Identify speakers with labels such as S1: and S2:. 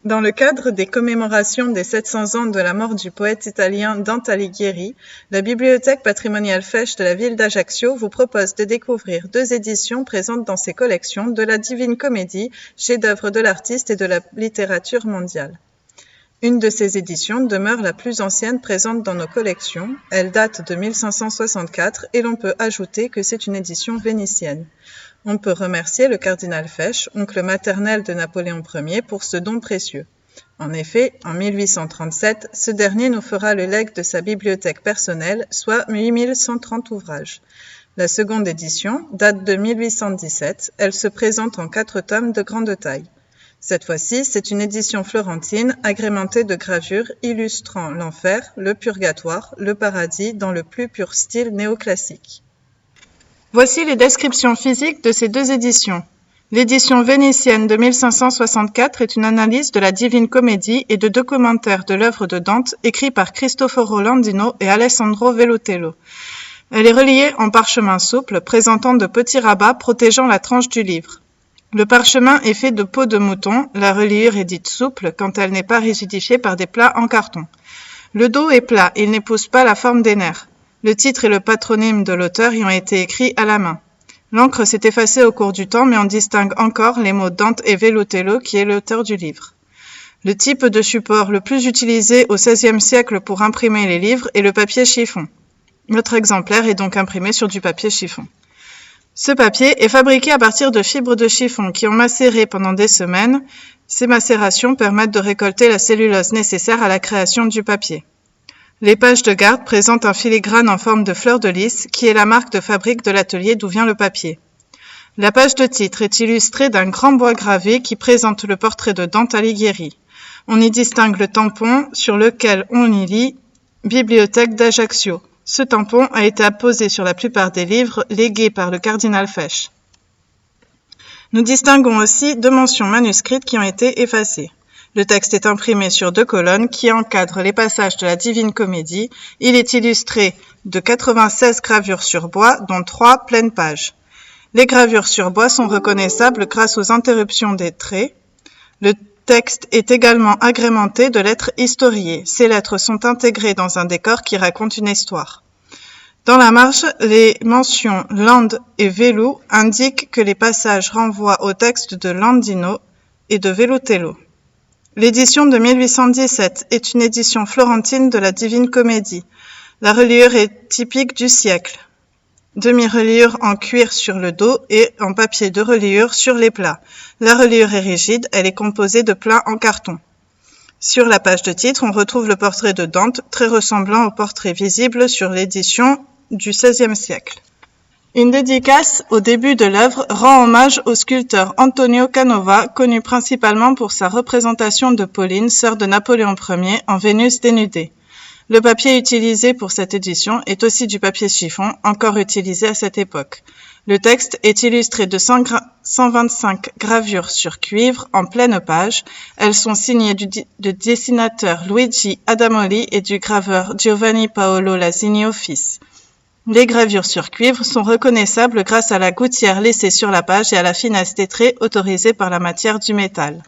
S1: Dans le cadre des commémorations des 700 ans de la mort du poète italien Dante Alighieri, la Bibliothèque patrimoniale Fesch de la ville d'Ajaccio vous propose de découvrir 2 éditions présentes dans ses collections de la Divine Comédie, chef-d'œuvre de l'artiste et de la littérature mondiale. Une de ces éditions demeure la plus ancienne présente dans nos collections. Elle date de 1564 et l'on peut ajouter que c'est une édition vénitienne. On peut remercier le cardinal Fesch, oncle maternel de Napoléon Ier, pour ce don précieux. En effet, en 1837, ce dernier nous fera le legs de sa bibliothèque personnelle, soit 8130 ouvrages. La seconde édition date de 1817, elle se présente en 4 tomes de grande taille. Cette fois-ci, c'est une édition florentine agrémentée de gravures illustrant l'enfer, le purgatoire, le paradis dans le plus pur style néoclassique. Voici les descriptions physiques de ces 2 éditions. L'édition vénitienne de 1564 est une analyse de la Divine Comédie et de 2 commentaires de l'œuvre de Dante écrits par Cristoforo Landino et Alessandro Velutello. Elle est reliée en parchemin souple présentant de petits rabats protégeant la tranche du livre. Le parchemin est fait de peau de mouton, la reliure est dite souple quand elle n'est pas rigidifiée par des plats en carton. Le dos est plat, il n'épouse pas la forme des nerfs. Le titre et le patronyme de l'auteur y ont été écrits à la main. L'encre s'est effacée au cours du temps, mais on distingue encore les mots Dante et Velutello, qui est l'auteur du livre. Le type de support le plus utilisé au XVIe siècle pour imprimer les livres est le papier chiffon. Notre exemplaire est donc imprimé sur du papier chiffon. Ce papier est fabriqué à partir de fibres de chiffon qui ont macéré pendant des semaines. Ces macérations permettent de récolter la cellulose nécessaire à la création du papier. Les pages de garde présentent un filigrane en forme de fleur de lys, qui est la marque de fabrique de l'atelier d'où vient le papier. La page de titre est illustrée d'un grand bois gravé qui présente le portrait de Dante Alighieri. On y distingue le tampon sur lequel on y lit « Bibliothèque d'Ajaccio ». Ce tampon a été apposé sur la plupart des livres légués par le cardinal Fesch. Nous distinguons aussi 2 mentions manuscrites qui ont été effacées. Le texte est imprimé sur 2 colonnes qui encadrent les passages de la Divine Comédie. Il est illustré de 96 gravures sur bois, dont 3 pleines pages. Les gravures sur bois sont reconnaissables grâce aux interruptions des traits. Le texte est également agrémenté de lettres historiées. Ces lettres sont intégrées dans un décor qui raconte une histoire. Dans la marge, les mentions Land et Velu indiquent que les passages renvoient au texte de Landino et de Velutello. L'édition de 1817 est une édition florentine de la Divine Comédie. La reliure est typique du siècle. Demi-reliure en cuir sur le dos et en papier de reliure sur les plats. La reliure est rigide, elle est composée de plats en carton. Sur la page de titre, on retrouve le portrait de Dante, très ressemblant au portrait visible sur l'édition du XVIe siècle. Une dédicace au début de l'œuvre rend hommage au sculpteur Antonio Canova, connu principalement pour sa représentation de Pauline, sœur de Napoléon Ier, en Vénus dénudée. Le papier utilisé pour cette édition est aussi du papier chiffon, encore utilisé à cette époque. Le texte est illustré de 125 gravures sur cuivre en pleine page. Elles sont signées du dessinateur Luigi Adamoli et du graveur Giovanni Paolo Lasinio fils. Les gravures sur cuivre sont reconnaissables grâce à la gouttière laissée sur la page et à la finesse des traits autorisée par la matière du métal.